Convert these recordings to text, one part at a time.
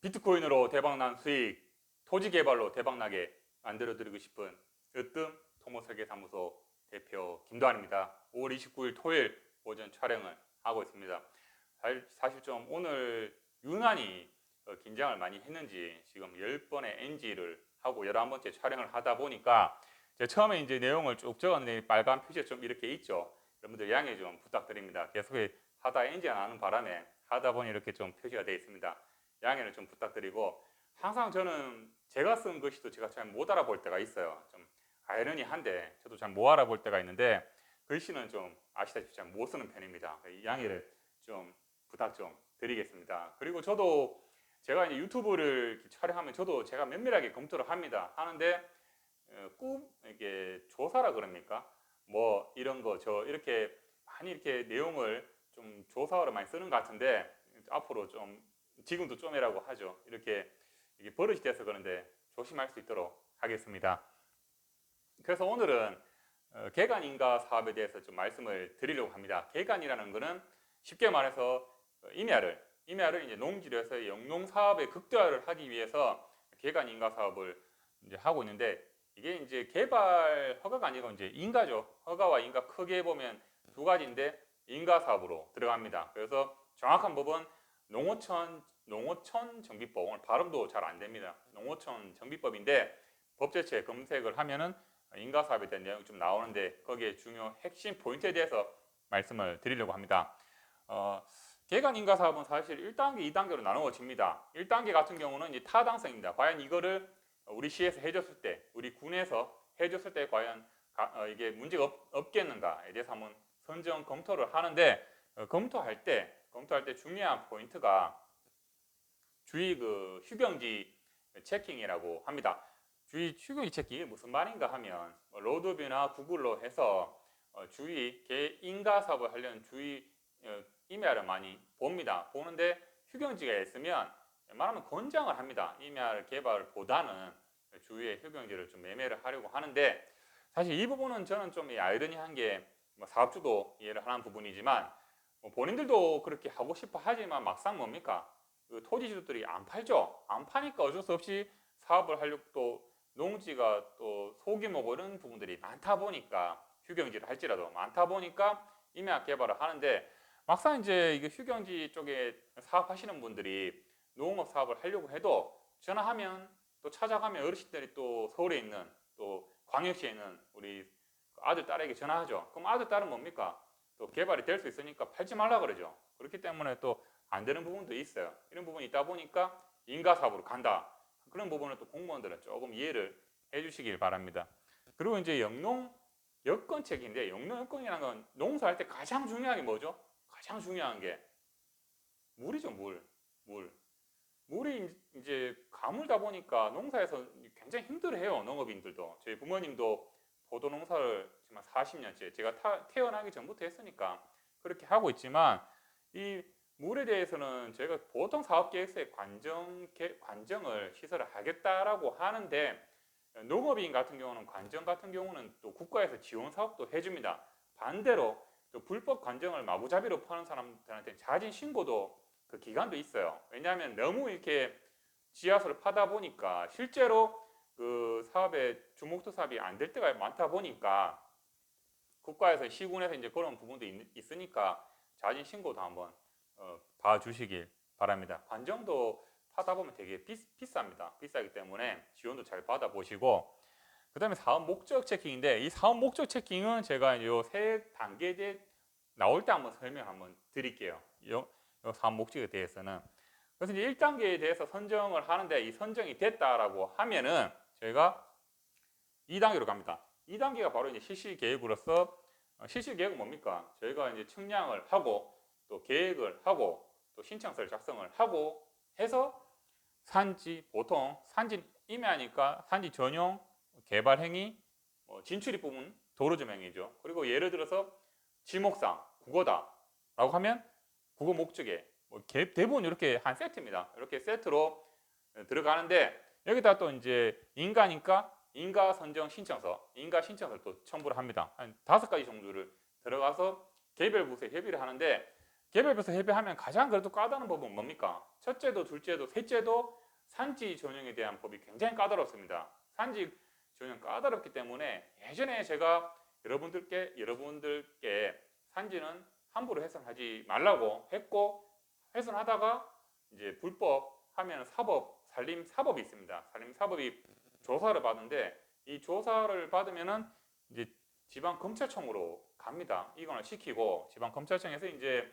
비트코인으로 대박난 수익, 토지 개발로 대박나게 만들어드리고 싶은 으뜸 토목설계사무소 대표 김도환입니다. 5월 29일 토요일 오전 촬영을 하고 있습니다. 사실 좀 오늘 유난히 긴장을 많이 했는지 지금 10번의 NG를 하고 11번째 촬영을 하다 보니까 처음에 이제 내용을 쭉 적었는데 빨간 표시가 좀 이렇게 있죠. 여러분들 양해 좀 부탁드립니다. 계속 하다 NG가 나는 바람에 하다 보니 이렇게 좀 표시가 되어 있습니다. 양해를 좀 부탁드리고, 항상 저는 제가 쓴 글씨도 제가 잘 못 알아볼 때가 있어요. 좀 아이러니한데 저도 잘 못 알아볼 때가 있는데 글씨는 좀 아시다시피 잘 못 쓰는 편입니다. 양해를 좀 부탁 좀 드리겠습니다. 그리고 저도 제가 이제 유튜브를 촬영하면 저도 제가 면밀하게 검토를 합니다. 하는데 꼭 이게 조사라 그럽니까? 뭐 이런 거 저 이렇게 많이 이렇게 내용을 좀 조사하러 많이 쓰는 것 같은데, 앞으로 좀 지금도 좀이라고 하죠. 이렇게 이게 버릇이 돼서 그런데 조심할 수 있도록 하겠습니다. 그래서 오늘은 개간인가 사업에 대해서 좀 말씀을 드리려고 합니다. 개간이라는 것은 쉽게 말해서 임야를 이제 농지로 해서 영농 사업의 극대화를 하기 위해서 개간인가 사업을 이제 하고 있는데, 이게 이제 개발 허가가 아니고 이제 인가죠. 허가와 인가 크게 보면 두 가지인데 인가 사업으로 들어갑니다. 그래서 정확한 법은 농어촌 정비법, 오늘 발음도 잘 안 됩니다. 농어촌 정비법인데 법제처에 검색을 하면은 인가 사업에 대한 내용이 좀 나오는데 거기에 중요 핵심 포인트에 대해서 말씀을 드리려고 합니다. 개간 인가 사업은 사실 1단계, 2단계로 나누어집니다. 1단계 같은 경우는 이제 타당성입니다. 과연 이거를 우리 시에서 해줬을 때, 우리 군에서 해줬을 때 과연 이게 문제가 없겠는가에 대해서 한번 선정 검토를 하는데, 검토할 때 중요한 포인트가 주의 휴경지 체킹이라고 합니다. 주의 휴경지 체킹이 무슨 말인가 하면 로드뷰나 구글로 해서 주의 인가 사업을 하려는 주의 임야를 많이 봅니다. 보는데 휴경지가 있으면 말하면 권장을 합니다. 임야 개발보다는 주위에 휴경지를 좀 매매를 하려고 하는데, 사실 이 부분은 저는 좀 아이러니한 게, 사업주도 이해를 하는 부분이지만 본인들도 그렇게 하고 싶어 하지만 막상 뭡니까? 토지주들이 안 팔죠. 안 파니까 어쩔 수 없이 사업을 하려고, 또 농지가 또 소규모고 이런 부분들이 많다 보니까, 휴경지를 할지라도 많다 보니까 임야 개발을 하는데, 막상 이제 이게 휴경지 쪽에 사업하시는 분들이 농업 사업을 하려고 해도 전화하면, 또 찾아가면 어르신들이 또 서울에 있는, 또 광역시에 있는 우리 아들 딸에게 전화하죠. 그럼 아들 딸은 뭡니까? 또 개발이 될 수 있으니까 팔지 말라 그러죠. 그렇기 때문에 또 안 되는 부분도 있어요. 이런 부분이 있다 보니까 인가 사업으로 간다. 그런 부분을 또 공무원들은 조금 이해를 해주시길 바랍니다. 그리고 이제 영농 여건책인데, 영농 여건이라는 건 농사할 때 가장 중요한 게 뭐죠? 가장 중요한 게 물이죠. 물이 이제 가물다 보니까 농사에서 굉장히 힘들어해요. 농업인들도. 저희 부모님도 포도 농사를 지금 40년째, 제가 태어나기 전부터 했으니까 그렇게 하고 있지만, 이 물에 대해서는 저희가 보통 사업계획서에 관정을 시설을 하겠다라고 하는데, 농업인 같은 경우는 관정 같은 경우는 또 국가에서 지원 사업도 해줍니다. 반대로 또 불법 관정을 마구잡이로 파는 사람들한테 자진 신고도 그 기간도 있어요. 왜냐하면 너무 이렇게 지하수를 파다 보니까 실제로 그 사업의 주목도 사업이 안 될 때가 많다 보니까 국가에서 시군에서 이제 그런 부분도 있으니까 자진 신고도 한번 봐주시길 바랍니다. 관정도 하다 보면 되게 비쌉니다. 비싸기 때문에 지원도 잘 받아보시고, 그 다음에 사업 목적 체킹인데, 이 사업 목적 체킹은 제가 요세 단계에 나올 때 한번 설명 한번 드릴게요. 요 사업 목적에 대해서는. 그래서 이제 1단계에 대해서 선정을 하는데, 이 선정이 됐다라고 하면은 저희가 2단계로 갑니다. 2단계가 바로 이제 실시 계획으로서, 실시 계획은 뭡니까? 저희가 이제 측량을 하고 또 계획을 하고 또 신청서를 작성을 하고 해서 산지, 보통 산지 임야니까 산지 전용 개발 행위, 진출입 부분 도로 조명이죠. 그리고 예를 들어서 지목상 국어다라고 하면 국어 목적에 대부분 이렇게 한 세트입니다. 이렇게 세트로 들어가는데, 여기다 또 이제 인가니까 인가 선정 신청서, 인가 신청서를 또 첨부를 합니다. 한 5가지 정도를 들어가서 개별 부서에 협의를 하는데, 개별별서 협의하면 가장 그래도 까다로운 법은 뭡니까? 첫째도 둘째도 셋째도 산지 전용에 대한 법이 굉장히 까다롭습니다. 산지 전용 까다롭기 때문에 예전에 제가 여러분들께 산지는 함부로 훼손하지 말라고 했고, 훼손하다가 이제 불법 하면 사법, 산림 사법이 있습니다. 산림 사법이 조사를 받는데, 이 조사를 받으면은 이제 지방 검찰청으로 갑니다. 이관을 시키고 지방 검찰청에서 이제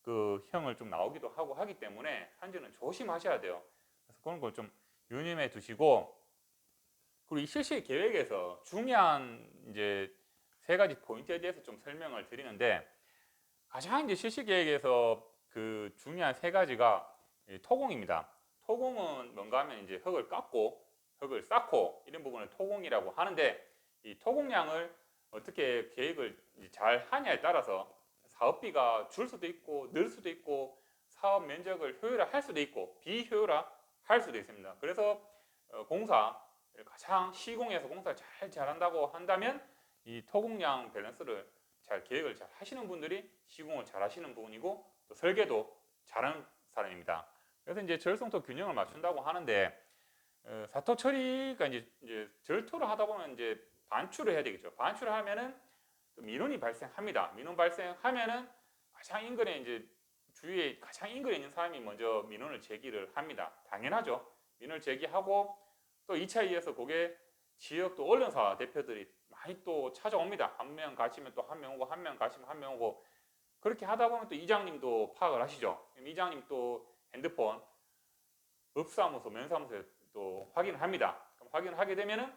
그 형을 좀 나오기도 하고 하기 때문에 산지는 조심하셔야 돼요. 그래서 그런 걸 좀 유념해 두시고, 그리고 이 실시 계획에서 중요한 이제 세 가지 포인트에 대해서 좀 설명을 드리는데, 가장 이제 실시 계획에서 그 중요한 세 가지가 토공입니다. 토공은 뭔가 하면 이제 흙을 깎고 흙을 쌓고 이런 부분을 토공이라고 하는데, 이 토공량을 어떻게 계획을 잘 하냐에 따라서 사업비가 줄 수도 있고 늘 수도 있고 사업 면적을 효율화할 수도 있고 비효율화할 수도 있습니다. 그래서 공사 가장 시공에서 공사를 잘 잘한다고 한다면 이 토공량 밸런스를 잘 계획을 잘 하시는 분들이 시공을 잘 하시는 분이고 또 설계도 잘하는 사람입니다. 그래서 이제 절성토 균형을 맞춘다고 하는데, 사토 처리가 이제 절토를 하다 보면 이제 반출을 해야 되겠죠. 반출을 하면은 민원이 발생합니다. 민원 발생하면은 가장 인근에 이제 주위에 가장 인근에 있는 사람이 먼저 민원을 제기를 합니다. 당연하죠. 민원을 제기하고 또 2차 이어서 그게 지역 또 언론사 대표들이 많이 또 찾아옵니다. 한 명 가시면 또 한 명 오고 한 명 가시면 한 명 오고, 그렇게 하다 보면 또 이장님도 파악을 하시죠. 이장님 또 핸드폰 업사무소, 면사무소에 또 확인을 합니다. 그럼 확인을 하게 되면은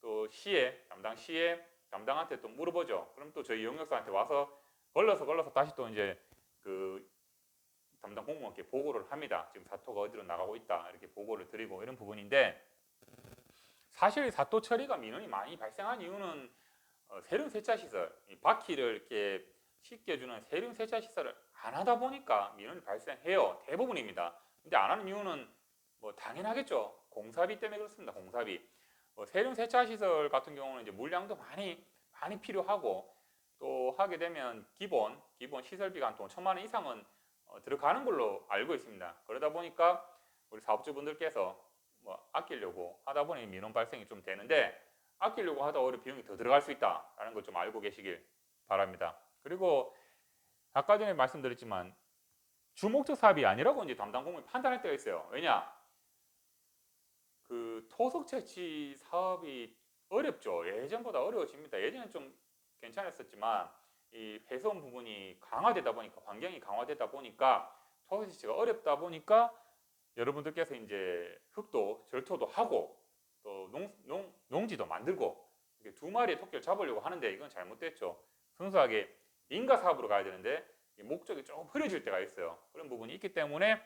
또 담당 시에 담당한테 또 물어보죠. 그럼 또 저희 영역사한테 와서 걸러서 다시 또 이제 그 담당 공무원께 보고를 합니다. 지금 사토가 어디로 나가고 있다 이렇게 보고를 드리고 이런 부분인데, 사실 사토 처리가 민원이 많이 발생한 이유는 세륜 세차 시설, 바퀴를 이렇게 씻겨주는 세륜 세차 시설을 안 하다 보니까 민원이 발생해요. 대부분입니다. 근데 안 하는 이유는 뭐 당연하겠죠. 공사비 때문에 그렇습니다. 공사비. 세륜 세차 시설 같은 경우는 이제 물량도 많이 필요하고, 또 하게 되면 기본 시설비가 한 5천만 원 이상은 들어가는 걸로 알고 있습니다. 그러다 보니까 우리 사업주분들께서 뭐 아끼려고 하다 보니 민원 발생이 좀 되는데, 아끼려고 하다 오히려 비용이 더 들어갈 수 있다라는 걸 좀 알고 계시길 바랍니다. 그리고 아까 전에 말씀드렸지만 주목적 사업이 아니라고 이제 담당 공무원이 판단할 때가 있어요. 왜냐? 그 토속 채취 사업이 어렵죠. 예전보다 어려워집니다. 예전엔 좀 괜찮았었지만 이 훼손 부분이 강화되다 보니까, 환경이 강화되다 보니까 토속 채취가 어렵다 보니까 여러분들께서 이제 흙도 절토도 하고 또 농지도 만들고 이렇게 두 마리의 토끼를 잡으려고 하는데, 이건 잘못됐죠. 순수하게 인가 사업으로 가야 되는데 목적이 조금 흐려질 때가 있어요. 그런 부분이 있기 때문에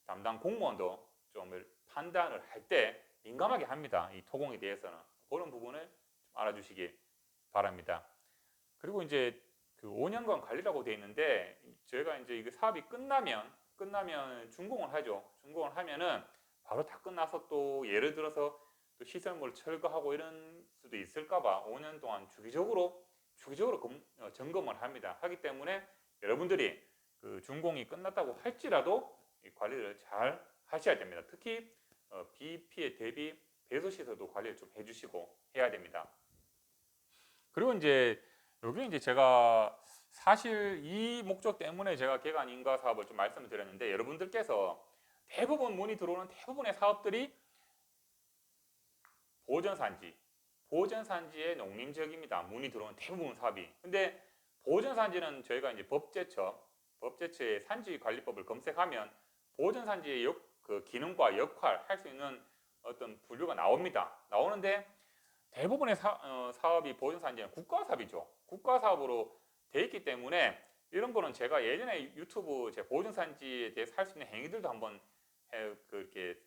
담당 공무원도 좀 판단을 할 때 민감하게 합니다. 이 토공에 대해서는 그런 부분을 좀 알아주시기 바랍니다. 그리고 이제 그 5년간 관리라고 되어 있는데, 저희가 이제 이거 사업이 끝나면 준공을 하죠. 준공을 하면은 바로 다 끝나서 또 예를 들어서 또 시설물 철거하고 이런 수도 있을까봐 5년 동안 주기적으로 점검을 합니다. 하기 때문에 여러분들이 그 준공이 끝났다고 할지라도 이 관리를 잘 하셔야 됩니다. 특히 비 피해 대비 배수 시설도 관리를 좀 해주시고 해야 됩니다. 그리고 이제 여기 이제 제가 사실 이 목적 때문에 제가 개간 인가 사업을 좀 말씀을 드렸는데, 여러분들께서 대부분 문의 들어오는 대부분의 사업들이 보전산지의 농림 지역입니다. 문의 들어오는 대부분 사업이. 근데 보전산지는 저희가 이제 법제처의 산지관리법을 검색하면 보전산지의 그 기능과 역할 할 수 있는 어떤 분류가 나오는데, 대부분의 사업이 보전산지는 국가사업이죠. 국가사업으로 돼 있기 때문에 이런 거는 제가 예전에 유튜브 제 보전산지에 대해서 할 수 있는 행위들도 한번 그렇게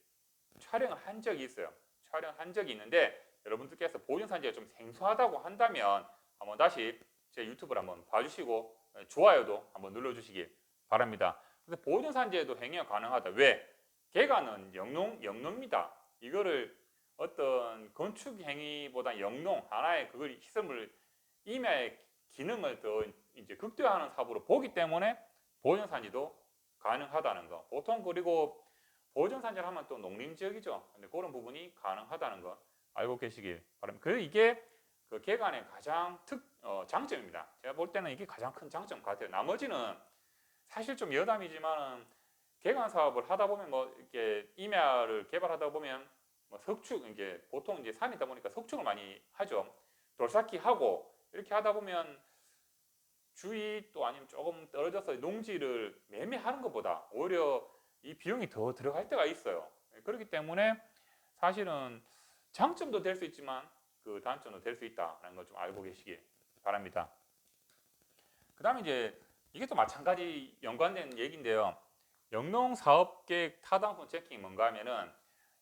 촬영을 한 적이 있어요. 촬영한 적이 있는데, 여러분들께서 보전산지가 좀 생소하다고 한다면 한번 다시 제 유튜브를 한번 봐주시고 좋아요도 한번 눌러주시기 바랍니다. 그래서 보전산지에도 행위가 가능하다. 왜? 개간은 영농입니다. 이거를 어떤 건축 행위보다 영농 하나의 그걸 시설물 임야의 기능을 더 이제 극대화하는 사업으로 보기 때문에 보존산지도 가능하다는 거. 보통 그리고 보존산지를 하면 또 농림지역이죠. 근데 그런 부분이 가능하다는 거 알고 계시길 바랍니다. 그래서 이게 그 개간의 가장 장점입니다. 제가 볼 때는 이게 가장 큰 장점 같아요. 나머지는 사실 좀 여담이지만은 개간 사업을 하다 보면 뭐 이렇게 임야를 개발하다 보면 뭐 석축 이제 보통 이제 산이다 보니까 석축을 많이 하죠. 돌쌓기 하고 이렇게 하다 보면 주위 또 아니면 조금 떨어져서 농지를 매매하는 것보다 오히려 이 비용이 더 들어갈 때가 있어요. 그렇기 때문에 사실은 장점도 될 수 있지만 그 단점도 될 수 있다는 걸 좀 알고 계시기 바랍니다. 그 다음에 이제 이게 또 마찬가지 연관된 얘기인데요. 영농사업계획 타당성 체킹이 뭔가 하면은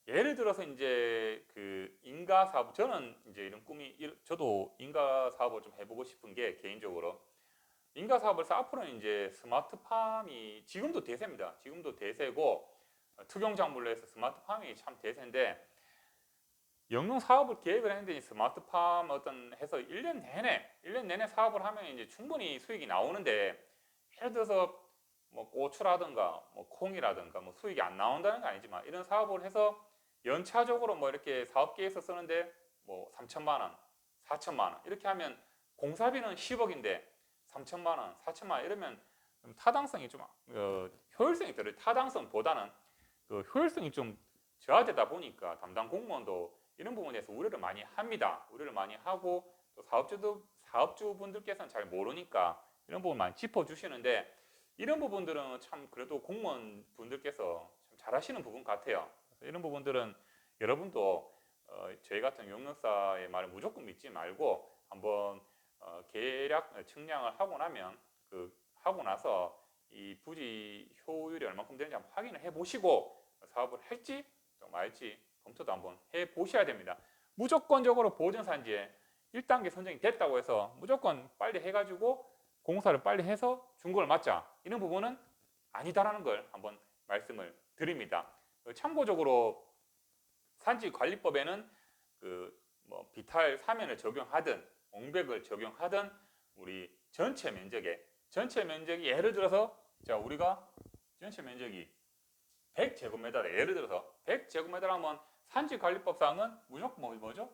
예를 들어서 이제 그 인가 사업, 저는 이제 이런 꿈이, 저도 인가 사업을 좀 해보고 싶은 게 개인적으로 인가 사업을 해서 앞으로는 이제 스마트팜이 지금도 대세입니다. 지금도 대세고 투경작물로 해서 스마트팜이 참 대세인데 영농 사업을 계획을 했는데 스마트팜 어떤 해서 1년 내내 사업을 하면 이제 충분히 수익이 나오는데 예를 들어서 뭐 고추라든가 뭐 콩이라든가 뭐 수익이 안 나온다는 건 아니지만 이런 사업을 해서 연차적으로 뭐 이렇게 사업 계획서 쓰는데 뭐 3천만 원, 4천만 원 이렇게 하면 공사비는 10억인데 3천만 원, 4천만 원 이러면 타당성이 좀 효율성이 들어요. 타당성보다는 그 효율성이 좀 저하되다 보니까 담당 공무원도 이런 부분에서 우려를 많이 합니다. 우려를 많이 하고 또 사업주분들께서는 잘 모르니까 이런 부분 많이 짚어주시는데 이런 부분들은 참 그래도 공무원분들께서 참 잘하시는 부분 같아요. 그래서 이런 부분들은 여러분도 저희 같은 용역사의 말을 무조건 믿지 말고 한번 계략 측량을 하고 나면 하고 나서 이 부지 효율이 얼마큼 되는지 한번 확인을 해보시고 사업을 할지 말지 검토도 한번 해보셔야 됩니다. 무조건적으로 보존산지에 1단계 선정이 됐다고 해서 무조건 빨리 해가지고 공사를 빨리 해서 준공을 맞자 이런 부분은 아니다라는 걸 한번 말씀을 드립니다. 참고적으로 산지관리법에는 뭐 비탈 사면을 적용하든 옹백을 적용하든 우리 전체 면적이 예를 들어서 자 우리가 전체 면적이 100제곱미터다. 예를 들어서 100제곱미터 하면 산지관리법상은 무조건 뭐죠?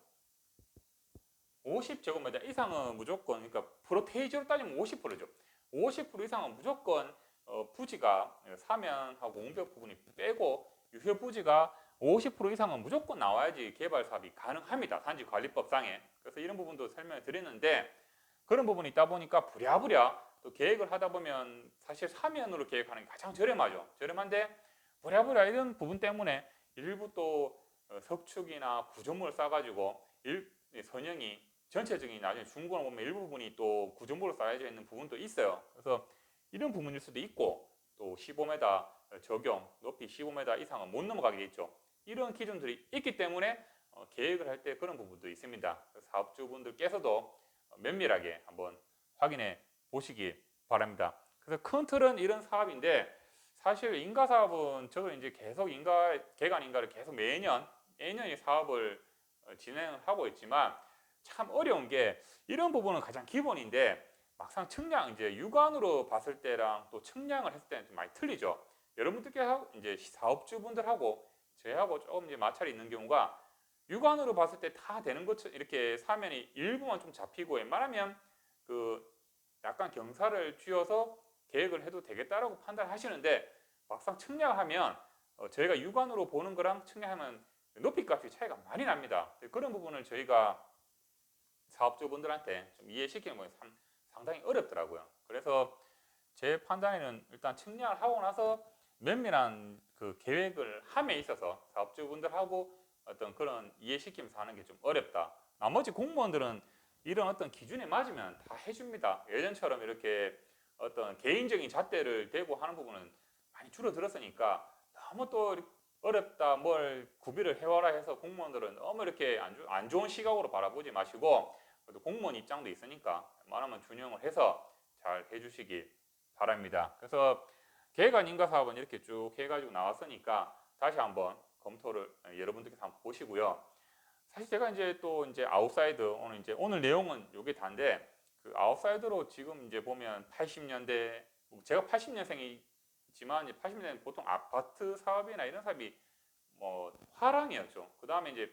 50제곱미터 이상은 무조건 그러니까 프로테이지로 따지면 50%죠. 50% 이상은 무조건 부지가 사면하고 옹벽 부분이 빼고 유효 부지가 50% 이상은 무조건 나와야지 개발 사업이 가능합니다. 산지관리법상에. 그래서 이런 부분도 설명을 드리는데 그런 부분이 있다 보니까 부랴부랴 또 계획을 하다 보면 사실 사면으로 계획하는 게 가장 저렴하죠. 저렴한데 부랴부랴 이런 부분 때문에 일부 또 석축이나 구조물을 싸가지고 선형이 전체적인 나중에 중공을 보면 일부 부분이 또 구조물로 쌓여져 있는 부분도 있어요. 그래서 이런 부분일 수도 있고 또 15m 적용, 높이 15m 이상은 못 넘어가게 돼 있죠. 이런 기준들이 있기 때문에 계획을 할 때 그런 부분도 있습니다. 사업주분들께서도 면밀하게 한번 확인해 보시기 바랍니다. 그래서 큰 틀은 이런 사업인데 사실 인가 사업은 저도 이제 계속 개간 인가를 계속 매년 이 사업을 진행을 하고 있지만 참 어려운 게 이런 부분은 가장 기본인데 막상 측량 이제 육안으로 봤을 때랑 또 측량을 했을 때는 좀 많이 틀리죠. 여러분들께서 이제 사업주분들하고 저희하고 조금 이제 마찰이 있는 경우가 육안으로 봤을 때 다 되는 것처럼 이렇게 사면이 일부만 좀 잡히고 웬만하면 약간 경사를 쥐어서 계획을 해도 되겠다라고 판단하시는데 막상 측량하면 저희가 육안으로 보는 거랑 측량하면 높이값이 차이가 많이 납니다. 그런 부분을 저희가 사업주분들한테 좀 이해시키는 건 상당히 어렵더라고요. 그래서 제 판단에는 일단 측량을 하고 나서 면밀한 계획을 함에 있어서 사업주분들하고 어떤 그런 이해시키면서 하는 게 좀 어렵다. 나머지 공무원들은 이런 어떤 기준에 맞으면 다 해줍니다. 예전처럼 이렇게 어떤 개인적인 잣대를 대고 하는 부분은 많이 줄어들었으니까 너무 또 어렵다 뭘 구비를 해와라 해서 공무원들은 너무 이렇게 안 좋은 시각으로 바라보지 마시고 그래도 공무원 입장도 있으니까 웬만하면 준용을 해서 잘 해주시기 바랍니다. 그래서 계획안 인가 사업은 이렇게 쭉 해가지고 나왔으니까 다시 한번 검토를 여러분들께서 한번 보시고요. 사실 제가 이제 또 아웃사이드 오늘 내용은 요게 다인데 아웃사이드로 지금 이제 보면 80년대 제가 80년생이지만 80년대는 보통 아파트 사업이나 이런 사업이 뭐 화랑이었죠. 그 다음에 이제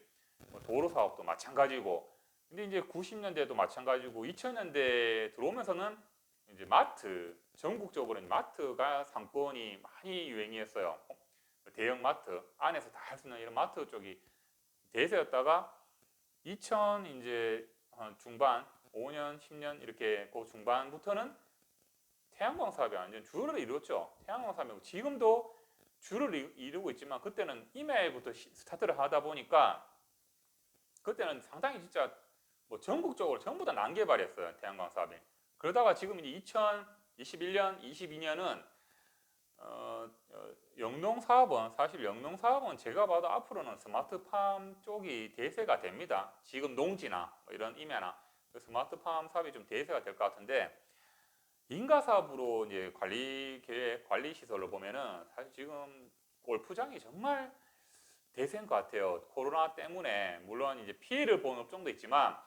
뭐 도로 사업도 마찬가지고, 근데 이제 90년대도 마찬가지고 2000년대 들어오면서는 이제 마트, 전국적으로 마트가 상권이 많이 유행이었어요. 대형 마트 안에서 다 할 수 있는 이런 마트 쪽이 대세였다가 2000 이제 중반 5년 10년 이렇게 그 중반부터는 태양광 사업이 완전 주를 이뤘죠. 태양광 사업이 지금도 주를 이루고 있지만 그때는 이메일부터 스타트를 하다 보니까 그때는 상당히 진짜 뭐 전국적으로 전부 다 난개발이었어요. 태양광 사업이. 그러다가 지금 이제 2021년, 22년은 영농 사업은 사실 영농 사업은 제가 봐도 앞으로는 스마트팜 쪽이 대세가 됩니다. 지금 농지나 뭐 이런 임야나 스마트팜 사업이 좀 대세가 될 것 같은데, 인가 사업으로 이제 관리 계획, 관리 시설을 보면은 사실 지금 골프장이 정말 대세인 것 같아요. 코로나 때문에 물론 이제 피해를 본 업종도 있지만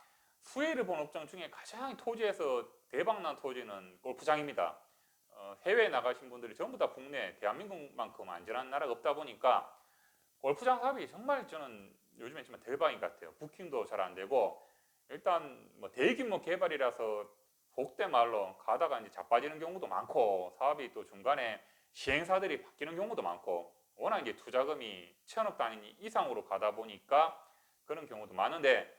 수혜를 본 업종 중에 가장 토지에서 대박난 토지는 골프장입니다. 해외에 나가신 분들이 전부 다 국내, 대한민국만큼 안전한 나라가 없다 보니까 골프장 사업이 정말 저는 요즘에 정말 대박인 것 같아요. 부킹도 잘 안 되고, 일단 뭐 대규모 개발이라서 속된 말로 가다가 이제 자빠지는 경우도 많고, 사업이 또 중간에 시행사들이 바뀌는 경우도 많고, 워낙 이제 투자금이 1000억 단위 이상으로 가다 보니까 그런 경우도 많은데,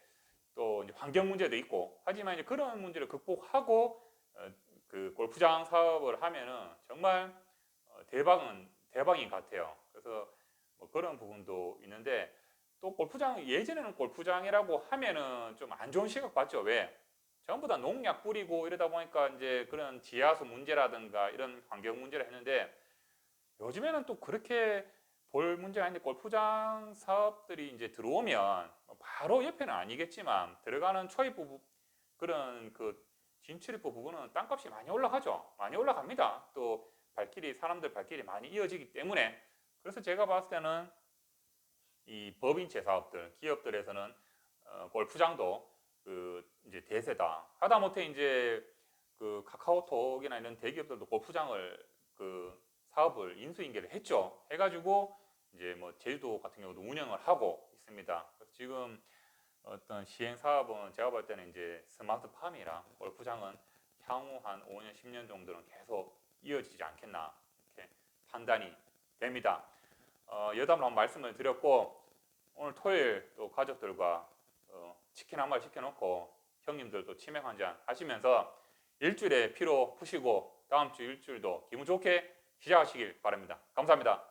또 이제 환경 문제도 있고, 하지만 이제 그런 문제를 극복하고 그 골프장 사업을 하면은 정말 대박인 것 같아요. 그래서 뭐 그런 부분도 있는데, 또 골프장, 예전에는 골프장이라고 하면은 좀 안 좋은 시각 봤죠. 왜? 전부 다 농약 뿌리고 이러다 보니까 이제 그런 지하수 문제라든가 이런 환경 문제를 했는데, 요즘에는 또 그렇게 볼 문제가 아닌데, 골프장 사업들이 이제 들어오면 바로 옆에는 아니겠지만 들어가는 초입부 그런 그 진출입구 부분은 땅값이 많이 올라가죠. 많이 올라갑니다. 또 발길이, 사람들 발길이 많이 이어지기 때문에. 그래서 제가 봤을 때는 이 법인체 사업들, 기업들에서는 골프장도 그 이제 대세다. 하다못해 이제 그 카카오톡이나 이런 대기업들도 골프장을 그 사업을 인수인계를 했죠. 해가지고 이제 뭐 제주도 같은 경우도 운영을 하고 있습니다. 그래서 지금 어떤 시행 사업은 제가 볼 때는 이제 스마트팜이랑 골프장은 향후 한 5년, 10년 정도는 계속 이어지지 않겠나 이렇게 판단이 됩니다. 여담을 한번 말씀을 드렸고, 오늘 토요일 또 가족들과 치킨 한 마리 시켜놓고 형님들도 치맥 한잔 하시면서 일주일의 피로 푸시고 다음 주 일주일도 기분 좋게 시작하시길 바랍니다. 감사합니다.